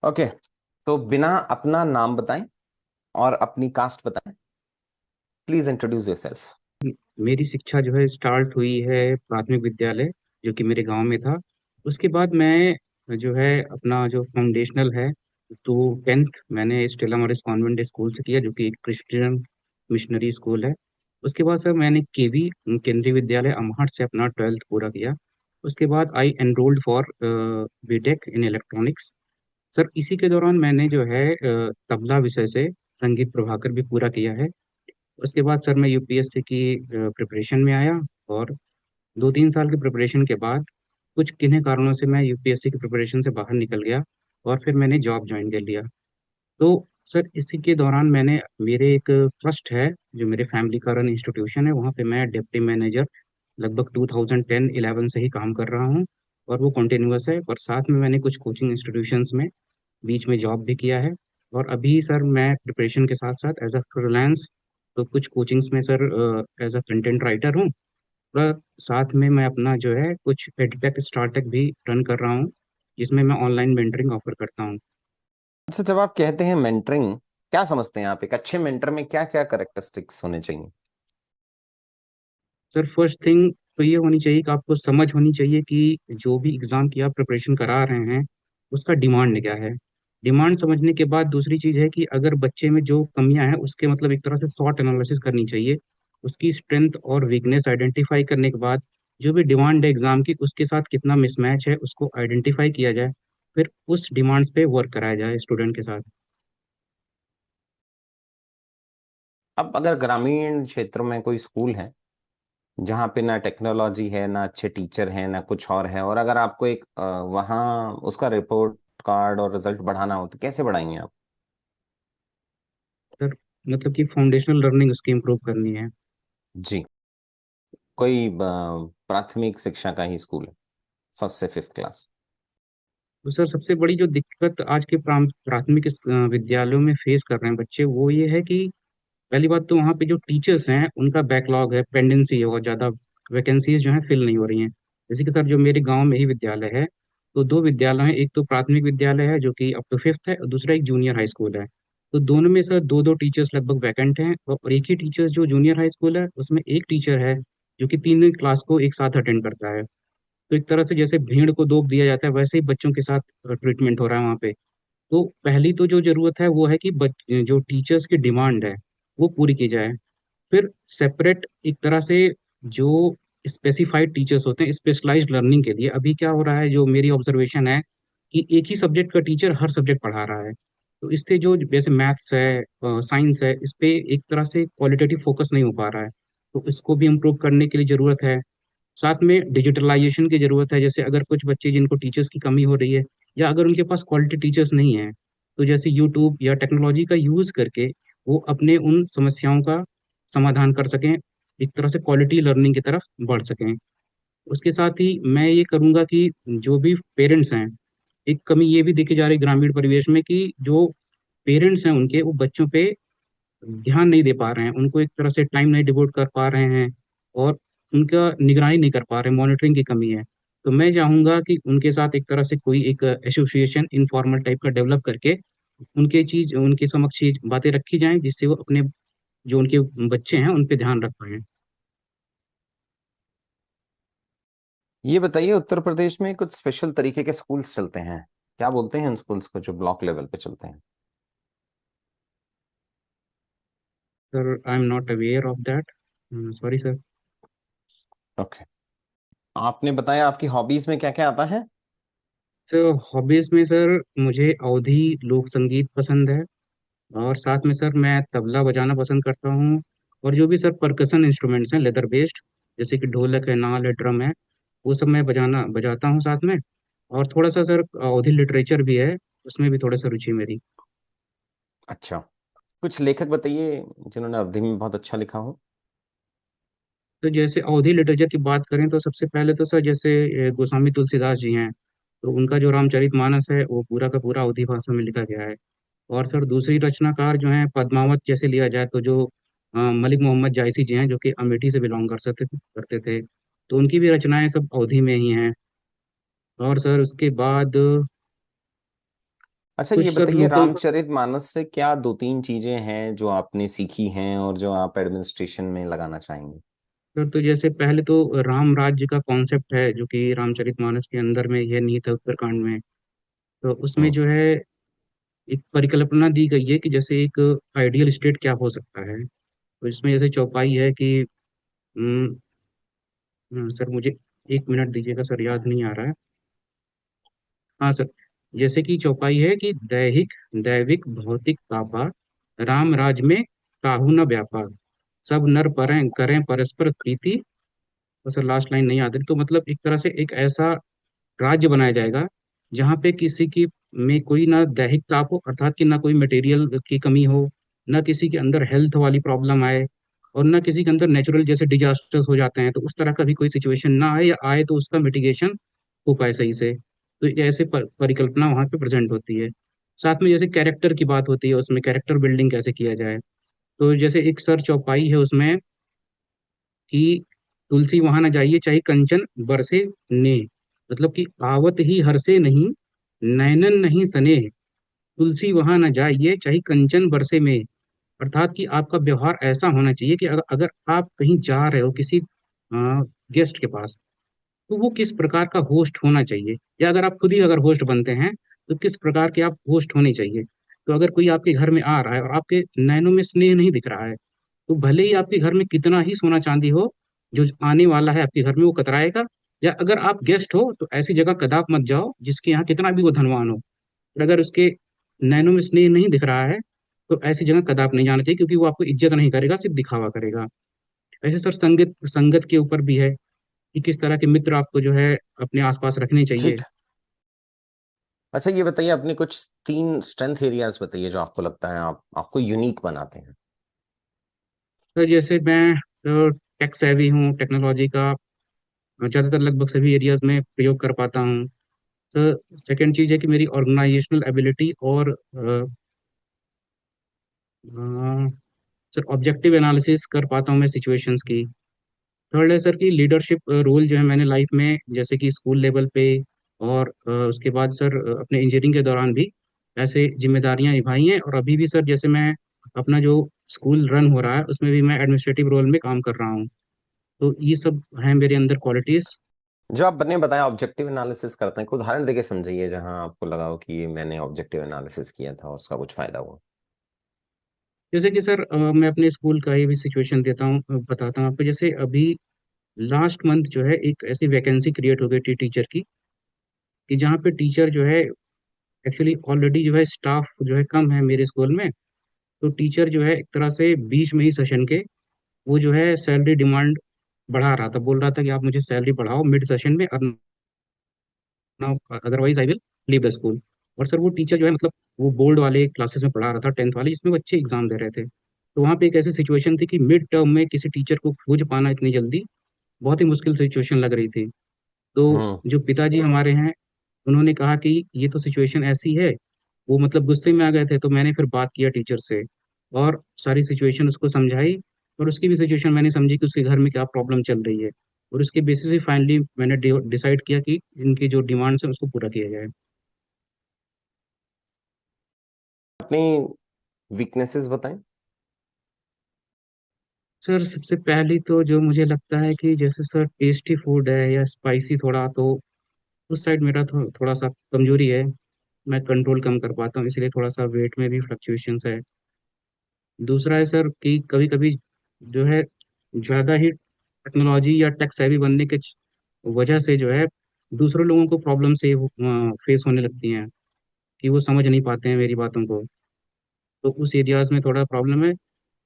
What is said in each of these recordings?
Okay. तो बिना अपना नाम बताएं और अपनी कास्ट बताएं, प्लीज इंट्रोड्यूस योरसेल्फ। मेरी शिक्षा जो है स्टार्ट हुई है प्राथमिक विद्यालय जो कि मेरे गांव में था। उसके बाद मैं जो है अपना जो फाउंडेशनल है, तो 10th मैंने स्टेला मॉरिस कॉन्वेंट स्कूल से किया, जो कि एक क्रिश्चियन मिशनरी स्कूल है। उसके बाद सर मैंने केवी केंद्रीय विद्यालय अमहट से अपना 12th पूरा किया। उसके बाद I enrolled for BTech in electronics. Sir इसी के दौरान मैंने जो है तबला विषय से संगीत प्रभाकर भी पूरा किया है। उसके बाद सर मैं यूपीएससी की प्रिपरेशन में आया, और 2-3 साल की प्रिपरेशन के बाद कुछ किन्हीं कारणों से मैं यूपीएससी की प्रिपरेशन से बाहर निकल गया, और फिर मैंने जॉब ज्वाइन कर लिया। तो सर इसी के दौरान मैंने मेरे एक ट्रस्ट है, जो मेरे फैमिली का रन इंस्टीट्यूशन है, वहाँ पे मैं डिप्टी मैनेजर लगभग 2010-11 से ही काम कर रहा हूँ। और वो कंटिन्यूअस है, और साथ में मैंने कुछ कोचिंग इंस्टीट्यूशंस में बीच में जॉब भी किया है। और अभी सर मैं प्रिपरेशन के साथ साथ एज अ फ्रीलांस तो कुछ कोचिंग्स में sir as a content writer हूँ। और साथ में मैं अपना जो है कुछ एडटेक स्टार्टअप भी रन कर रहा हूँ, जिसमें मैं ऑनलाइन मेंटरिंग ऑफर करता हूँ। अच्छा, जब आप कहते हैं मेंटरिंग, क्या समझते हैं आप? एक अच्छे मेंटर में क्या क्या कैरेक्टरिस्टिक्स होने चाहिए? सर फर्स्ट थिंग तो ये होनी चाहिए कि आपको समझ होनी चाहिए कि जो भी एग्ज़ाम की आप प्रिपरेशन करा रहे हैं उसका डिमांड क्या है। डिमांड समझने के बाद दूसरी चीज़ है कि अगर बच्चे में जो कमियां हैं उसके मतलब एक तरह से शॉर्ट एनालिसिस करनी चाहिए। उसकी स्ट्रेंथ और वीकनेस आइडेंटिफाई करने के बाद जो भी डिमांड है एग्ज़ाम की उसके साथ कितना मिसमैच है उसको आइडेंटिफाई किया जाए। फिर उस डिमांड्स पे वर्क कराया जाए स्टूडेंट के साथ। अब अगर ग्रामीण क्षेत्र में कोई स्कूल है जहाँ पे ना टेक्नोलॉजी है, ना अच्छे टीचर हैं, ना कुछ और है, और अगर आपको एक वहाँ उसका रिपोर्ट कार्ड और रिजल्ट बढ़ाना हो, तो कैसे बढ़ाएंगे आप? सर मतलब कि फाउंडेशनल लर्निंग उसकी इम्प्रूव करनी है। जी। कोई प्राथमिक शिक्षा का ही स्कूल है, फर्स्ट से फिफ्थ क्लास? तो सर सबसे बड़ी जो दिक्कत आज के प्राथमिक विद्यालयों में फेस कर रहे हैं बच्चे, वो ये है कि पहली बात तो वहाँ पे जो टीचर्स हैं उनका बैकलॉग है, पेंडेंसी है, बहुत ज़्यादा वैकेंसीज जो है फिल नहीं हो रही हैं। जैसे कि सर जो मेरे गांव में ही विद्यालय है, तो दो विद्यालय हैं, एक तो प्राथमिक विद्यालय है जो कि अप टू फिफ्थ है, और दूसरा एक जूनियर हाई स्कूल है। तो दोनों में सर दो दो टीचर्स लगभग वैकेंट हैं, और एक ही टीचर जो जूनियर हाई स्कूल है उसमें एक टीचर है जो कि तीनों क्लास को एक साथ अटेंड करता है। तो एक तरह से जैसे भीड़ को दोष दिया जाता है वैसे ही बच्चों के साथ ट्रीटमेंट हो रहा है वहाँ पे। तो पहली तो जो जरूरत है वो है कि जो टीचर्स की डिमांड है वो पूरी की जाए। फिर सेपरेट एक तरह से जो स्पेसिफाइड टीचर्स होते हैं स्पेशलाइज्ड लर्निंग के लिए, अभी क्या हो रहा है जो मेरी ऑब्जर्वेशन है कि एक ही सब्जेक्ट का टीचर हर सब्जेक्ट पढ़ा रहा है। तो इससे जो जैसे मैथ्स है, साइंस है, इस पे एक तरह से क्वालिटेटिव फोकस नहीं हो पा रहा है। तो इसको भी इम्प्रूव करने के लिए जरूरत है। साथ में डिजिटलाइजेशन की जरूरत है, जैसे अगर कुछ बच्चे जिनको टीचर्स की कमी हो रही है, या अगर उनके पास क्वालिटी टीचर्स नहीं है, तो जैसे यूट्यूब या टेक्नोलॉजी का यूज करके वो अपने उन समस्याओं का समाधान कर सकें, एक तरह से क्वालिटी लर्निंग की तरफ बढ़ सकें। उसके साथ ही मैं ये करूँगा कि जो भी पेरेंट्स हैं, एक कमी ये भी देखी जा रही है ग्रामीण परिवेश में कि जो पेरेंट्स हैं उनके वो बच्चों पे ध्यान नहीं दे पा रहे हैं, उनको एक तरह से टाइम नहीं डिवोट कर पा रहे हैं, और उनका निगरानी नहीं कर पा रहे, मॉनिटरिंग की कमी है। तो मैं चाहूंगा कि उनके साथ एक तरह से कोई एक एसोसिएशन इनफॉर्मल टाइप का डेवलप करके उनके समक्ष ये बातें रखी जाएं, जिससे वो अपने जो उनके बच्चे हैं उन पे ध्यान रख पाएं। ये बताइए, उत्तर प्रदेश में कुछ स्पेशल तरीके के स्कूल्स चलते हैं, क्या बोलते हैं उन स्कूल्स को जो ब्लॉक लेवल पे चलते हैं? Sir I am not aware of that, sorry sir. Okay. आपने बताया आपकी हॉबीज में क्या क्या आता है? तो हॉबीज में सर मुझे अवधी लोक संगीत पसंद है, और साथ में सर मैं तबला बजाना पसंद करता हूँ। और जो भी सर परकशन इंस्ट्रूमेंट्स हैं लेदर बेस्ड, जैसे कि ढोलक है, नाल है, ड्रम है, वो सब मैं बजाता हूँ साथ में। और थोड़ा सा सर अवधी लिटरेचर भी है, उसमें भी थोड़ा सा रुचि मेरी। अच्छा। कुछ लेखक बताइए जिन्होंने अवधि में बहुत अच्छा लिखा हो। तो जैसे अवधी लिटरेचर की बात करें तो सबसे पहले तो सर जैसे गोस्वामी तुलसीदास जी हैं, तो उनका जो रामचरितमानस है वो पूरा का पूरा अवधी भाषा में लिखा गया है। और सर दूसरी रचनाकार जो है पद्मावत जैसे लिया जाए तो जो मलिक मोहम्मद जायसी जी हैं, जो कि अमेठी से बिलोंग करते थे, तो उनकी भी रचनाएं सब अवधी में ही हैं। और सर उसके बाद अच्छा कुछ ये सर बताइए, लोकल। रामचरितमानस से क्या दो तीन चीजें हैं जो आपने सीखी हैं और जो आप एडमिनिस्ट्रेशन में लगाना चाहेंगे? सर तो जैसे पहले तो राम राज्य का कॉन्सेप्ट है जो कि रामचरितमानस के अंदर में यह निहित है उत्तरकांड में। तो उसमें हम्म। जो है एक परिकल्पना दी गई है कि जैसे एक आइडियल स्टेट क्या हो सकता है। तो इसमें जैसे चौपाई है कि सर मुझे एक मिनट दीजिएगा सर, याद नहीं आ रहा है। हाँ सर, जैसे कि चौपाई है कि दैहिक दैविक भौतिक तापा राम राज में काहू न व्यापा, सब नर परें करें परस्पर प्रीति। तो सर लास्ट लाइन नहीं याद है, तो मतलब एक तरह से एक ऐसा राज्य बनाया जाएगा जहाँ पे किसी की में कोई ना दैहिक ताप हो, अर्थात कि ना कोई मटेरियल की कमी हो, ना किसी के अंदर हेल्थ वाली प्रॉब्लम आए, और ना किसी के अंदर नेचुरल जैसे डिजास्टर्स हो जाते हैं तो उस तरह का भी कोई सिचुएशन ना आए, या आए तो उसका मिटिगेशन हो पाए सही से। तो ये ऐसे परिकल्पना वहाँ पे प्रेजेंट होती है। साथ में जैसे कैरेक्टर की बात होती है, उसमें कैरेक्टर बिल्डिंग कैसे किया जाए। तो जैसे एक सर चौपाई है उसमें कि तुलसी वहां न जाइए चाहे कंचन बरसे ने, मतलब कि आवत ही हरसे नहीं, नैनन नहीं सने, तुलसी वहां न जाइए चाहे कंचन बरसे में। अर्थात कि आपका व्यवहार ऐसा होना चाहिए कि अगर आप कहीं जा रहे हो किसी गेस्ट के पास, तो वो किस प्रकार का होस्ट होना चाहिए, या अगर आप खुद ही अगर होस्ट बनते हैं तो किस प्रकार के आप होस्ट होने चाहिए। तो अगर कोई आपके घर में आ रहा है और आपके नैनों में स्नेह नहीं दिख रहा है, तो भले ही आपके घर में कितना ही सोना चांदी हो, जो आने वाला है आपके घर में वो कतराएगा। या अगर आप गेस्ट हो तो ऐसी जगह कदाप मत जाओ जिसके यहाँ कितना भी वो धनवान हो, और अगर उसके नैनों में स्नेह नहीं दिख रहा है तो ऐसी जगह कदाप नहीं जाना चाहिए, क्योंकि वो आपको इज्जत नहीं करेगा, सिर्फ दिखावा करेगा। ऐसे सर संगत संगत के ऊपर भी है कि किस तरह के मित्र आपको जो है अपने आसपास रखने चाहिए। ठीक। अच्छा ये बताइए, अपने कुछ तीन स्ट्रेंथ एरियाज बताइए जो आपको लगता है आपको यूनिक बनाते हैं। सर जैसे मैं सर टेक सेवी हूँ, टेक्नोलॉजी का ज़्यादातर लगभग सभी एरियाज में प्रयोग कर पाता हूँ। सर सेकंड चीज़ है कि मेरी ऑर्गेनाइजेशनल एबिलिटी और सर ऑब्जेक्टिव एनालिसिस कर पाता हूँ मैं सिचुएशंस की। थर्ड है सर कि लीडरशिप रोल जो है मैंने लाइफ में जैसे कि स्कूल लेवल पे और उसके बाद सर अपने इंजीनियरिंग के दौरान भी ऐसे जिम्मेदारियां निभाई हैं, और अभी भी सर जैसे मैं अपना जो स्कूल रन हो रहा है उसमें भी मैं एडमिनिस्ट्रेटिव रोल में काम कर रहा हूँ। तो ये सब है मेरे अंदर क्वालिटीज। जो आप बने बताया ऑब्जेक्टिव एनालिसिस करते हैं, कोई उदाहरण देके समझाइए जहां आपको लगा हो कि ये मैंने ऑब्जेक्टिव एनालिसिस किया था और उसका कुछ फायदा हुआ। जैसे कि सर मैं अपने स्कूल का ही भी सिचुएशन देता हूँ, बताता हूँ आपको। जैसे अभी लास्ट मंथ जो है एक ऐसी वैकेंसी क्रिएट हो गई थी टीचर की, कि जहाँ पे टीचर जो है एक्चुअली ऑलरेडी जो है स्टाफ जो है कम है मेरे स्कूल में। तो टीचर जो है एक तरह से बीच में ही सेशन के वो जो है सैलरी डिमांड बढ़ा रहा था, बोल रहा था कि आप मुझे सैलरी बढ़ाओ मिड सेशन में, otherwise I will leave the school. और सर वो टीचर जो है मतलब वो बोर्ड वाले क्लासेस में पढ़ा रहा था, 10th वाले जिसमें बच्चे एग्जाम दे रहे थे। तो वहाँ पे एक ऐसी सिचुएशन थी कि मिड टर्म में किसी टीचर को खोज पाना इतनी जल्दी बहुत ही मुश्किल सिचुएशन लग रही थी। तो हम्म। जो पिताजी हमारे हैं उन्होंने कहा कि ये तो सिचुएशन ऐसी है, वो मतलब गुस्से में आ गए थे। तो मैंने फिर बात किया टीचर से और सारी सिचुएशन उसको समझाई, और उसकी भी सिचुएशन मैंने समझी कि उसके घर में क्या प्रॉब्लम चल रही है। और उसके बेसिस पे फाइनली मैंने डिसाइड किया कि इनकी जो डिमांड्स है उसको पूरा किया जाए। अपनी वीकनेसेस बताएं। सर सबसे पहली तो जो मुझे लगता है कि जैसे सर टेस्टी फूड है या स्पाइसी थोड़ा, तो उस साइड मेरा थोड़ा सा कमजोरी है। मैं कंट्रोल कम कर पाता हूँ, इसलिए थोड़ा सा वेट में भी फ्लक्चुएशंस है। दूसरा है सर कि कभी कभी जो है ज़्यादा ही टेक्नोलॉजी या टेक सेवी बनने के वजह से जो है दूसरे लोगों को प्रॉब्लम से फेस होने लगती हैं, कि वो समझ नहीं पाते हैं मेरी बातों को। तो उस एरियाज में थोड़ा प्रॉब्लम है।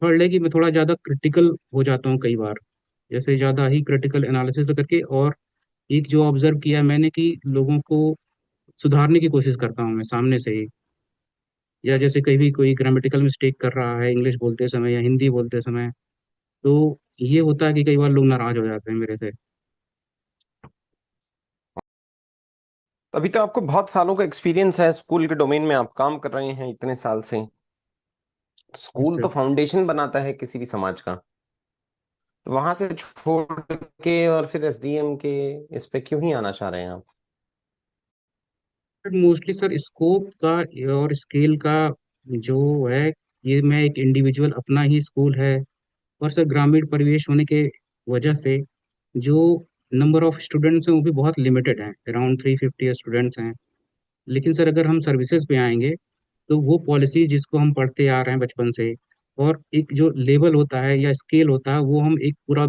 थर्ड है कि मैं थोड़ा ज़्यादा क्रिटिकल हो जाता हूँ कई बार, जैसे ज़्यादा ही क्रिटिकल एनालिसिस करके। और एक जो ऑब्जर्व किया है मैंने कि लोगों को सुधारने की कोशिश करता हूँ मैं सामने से ही। या जैसे कहीं भी कोई ग्रामेटिकल मिस्टेक कर रहा है इंग्लिश बोलते समय या हिंदी बोलते समय, तो ये होता है कि कई बार लोग नाराज हो जाते हैं मेरे से। अभी तो आपको बहुत सालों का एक्सपीरियंस है स्कूल के डोमेन में, आप काम कर रहे हैं इतने साल से। यस स्कूल तो सर। फाउंडेशन बनाता है किसी भी समाज का। तो वहां से छोड़ के और फिर एसडीएम के इस पे क्यों ही आना चाह रहे हैं आप? सर मोस्टली सर स्कोप का और स्केल का जो है, ये मैं एक इंडिविजुअल अपना ही स्कूल है, और सर ग्रामीण परिवेश होने के वजह से जो नंबर ऑफ स्टूडेंट्स हैं वो भी बहुत लिमिटेड हैं, अराउंड 350 स्टूडेंट्स हैं। लेकिन सर अगर हम सर्विसेज पे आएंगे, तो वो पॉलिसी जिसको हम पढ़ते आ रहे हैं बचपन से, और एक जो लेवल होता है या स्केल होता है, वो हम एक पूरा,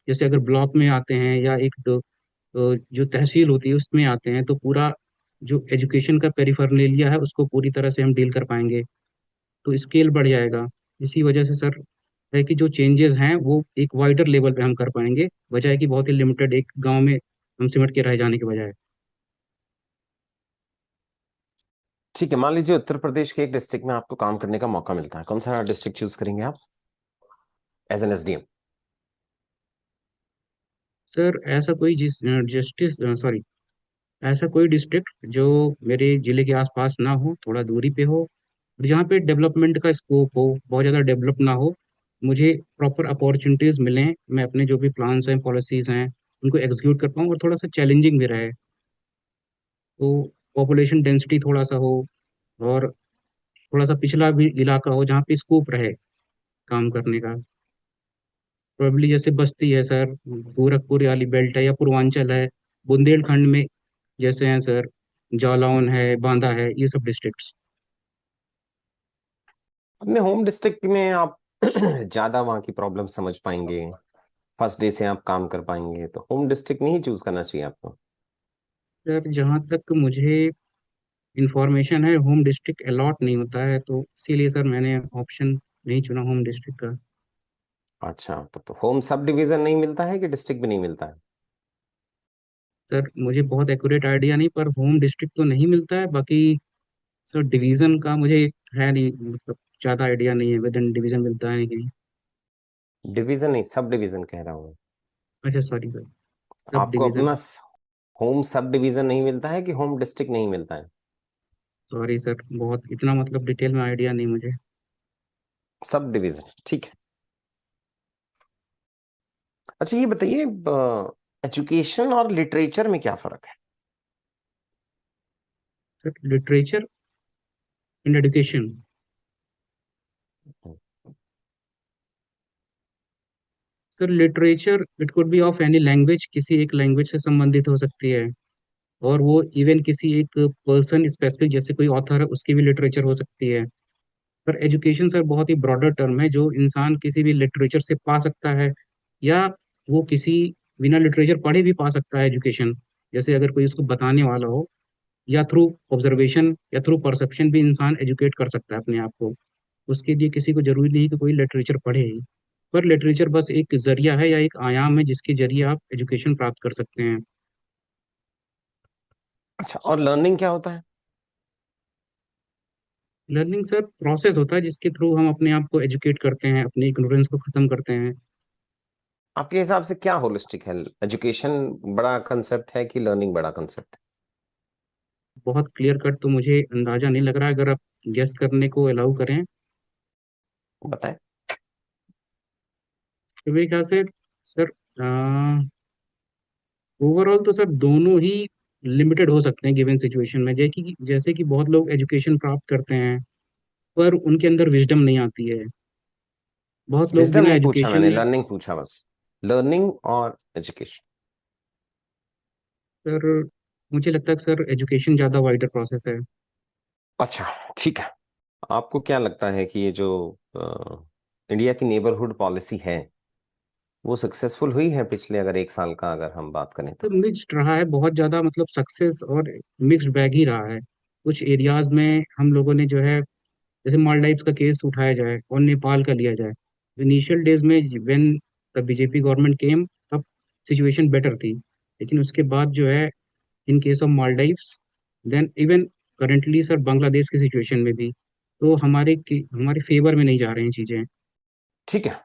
जैसे अगर ब्लॉक में आते हैं या जो तहसील होती है उसमें आते हैं, तो पूरा जो एजुकेशन का पेरिफेरनेलिया है उसको पूरी तरह से हम डील कर पाएंगे, तो स्केल बढ़ जाएगा। इसी वजह से सर है कि जो चेंजेस हैं वो एक वाइडर लेवल पे हम कर पाएंगे, बजाय कि बहुत ही लिमिटेड एक गांव में हम सिमट के रह जाने के बजाय। ठीक है, मान लीजिए उत्तर प्रदेश के एक डिस्ट्रिक्ट में आपको काम करने का मौका मिलता है, कौन सा डिस्ट्रिक्ट चूज करेंगे आप एज एन एसडीएम? सर ऐसा कोई जस्टिस सॉरी ऐसा कोई डिस्ट्रिक्ट जो मेरे जिले के आसपास ना हो, थोड़ा दूरी पे हो, और जहाँ पे डेवलपमेंट का स्कोप हो, बहुत ज़्यादा डेवलप ना हो, मुझे प्रॉपर अपॉर्चुनिटीज़ मिलें, मैं अपने जो भी प्लान्स हैं पॉलिसीज़ हैं उनको एग्जीक्यूट कर पाऊँ, और थोड़ा सा चैलेंजिंग भी रहे। तो पॉपुलेशन डेंसिटी थोड़ा सा हो, और थोड़ा सा पिछड़ा भी इलाका हो जहाँ पे स्कोप रहे काम करने का। प्रोबेबली जैसे बस्ती है सर, गोरखपुर वाली बेल्ट है, या पूर्वांचल है, बुंदेलखंड में जैसे हैं सर, जालौन है, बांदा है, ये सब डिस्ट्रिक्ट्स। अपने होम डिस्ट्रिक्ट में आप ज्यादा वहाँ की प्रॉब्लम समझ पाएंगे, फर्स्ट डे से आप काम कर पाएंगे, तो होम डिस्ट्रिक्ट नहीं चूज करना चाहिए आपको? सर जहाँ तक मुझे इंफॉर्मेशन है, होम डिस्ट्रिक्ट अलॉट नहीं होता है, तो इसीलिए सर मैंने ऑप्शन नहीं चुना होम डिस्ट्रिक्ट का। अच्छा, तो होम सब डिवीजन नहीं मिलता है कि डिस्ट्रिक्ट भी नहीं मिलता है? सर मुझे बहुत एक्यूरेट आइडिया नहीं, पर होम डिस्ट्रिक्ट तो नहीं मिलता है, बाकी सर डिवीज़न का मुझे है नहीं, मतलब ज़्यादा आइडिया नहीं है, विद इन डिवीज़न मिलता है कि नहीं। डिवीजन नहीं, सब डिवीजन कह रहा हूँ। अच्छा सॉरी सर, सब आपको डिवीज़न। अपना होम सब डिवीजन नहीं मिलता है कि होम डिस्ट्रिक्ट नहीं मिलता है? सॉरी सर, बहुत इतना मतलब डिटेल में आइडिया नहीं मुझे। सब डिवीजन, ठीक है। अच्छा ये बताइए, एजुकेशन और लिटरेचर में क्या फर्क है? Sir literature in education. Sir literature it could be of any language, किसी एक लैंग्वेज से संबंधित हो सकती है, और वो इवन किसी एक पर्सन स्पेसिफिक, जैसे कोई ऑथर है उसकी भी लिटरेचर हो सकती है। पर एजुकेशन सर बहुत ही ब्रॉडर टर्म है, जो इंसान किसी भी लिटरेचर से पा सकता है, या वो किसी बिना लिटरेचर पढ़े भी पा सकता है एजुकेशन। जैसे अगर कोई उसको बताने वाला हो, या थ्रू ऑब्जर्वेशन या थ्रू परसेप्शन भी इंसान एजुकेट कर सकता है अपने आप को। उसके लिए किसी को जरूरी नहीं कि कोई लिटरेचर पढ़े ही, पर लिटरेचर बस एक जरिया है या एक आयाम है जिसके जरिए आप एजुकेशन प्राप्त कर सकते हैं। अच्छा, और लर्निंग क्या होता है? लर्निंग सर प्रोसेस होता है जिसके थ्रू हम अपने आप को एजुकेट करते हैं, अपने इग्नोरेंस को खत्म करते हैं। आपके हिसाब से क्या होलिस्टिक है? एजुकेशन बड़ा कंसेप्ट है कि लर्निंग बड़ा कंसेप्ट बहुत क्लियर कट तो मुझे अंदाजा नहीं लग रहा है, अगर आप गेस करने को अलाउ करें। है, बताएं। तो मेरे ख्याल से सर ओवरऑल तो सर दोनों ही लिमिटेड हो सकते हैं गिवन सिचुएशन में, जैसे कि बहुत लोग एजुकेशन प्राप्त करते हैं पर उनके अंदर विजडम नहीं आती है। बहुत लोग विजडम बिना नहीं पूछा एजुकेशन मैंने, में। लर्निंग पूछा बस। लर्निंग और एजुकेशन। सर मुझे लगता है कि सर एजुकेशन ज़्यादा वाइडर प्रोसेस है। अच्छा, ठीक है। आपको क्या लगता है कि ये जो इंडिया की नेबरहुड पॉलिसी है, वो सक्सेसफुल हुई है पिछले अगर एक साल का अगर हम बात करें तो तो? मिक्स्ड रहा है बहुत ज़्यादा, मतलब सक्सेस और मिक्स्ड बैग ही रहा है। कुछ एरियाज में हम लोगों ने जो है, जैसे मालदीव्स का केस उठाया जाए और नेपाल का लिया जाए, इनिशियल डेज में when the BJP government came, तब सिचुएशन बेटर थी। लेकिन उसके बाद जो है, in case of Maldives, then even currently sir Bangladesh की सिचुएशन में भी, तो हमारे फेवर में नहीं जा रही हैं चीज़ें। ठीक है।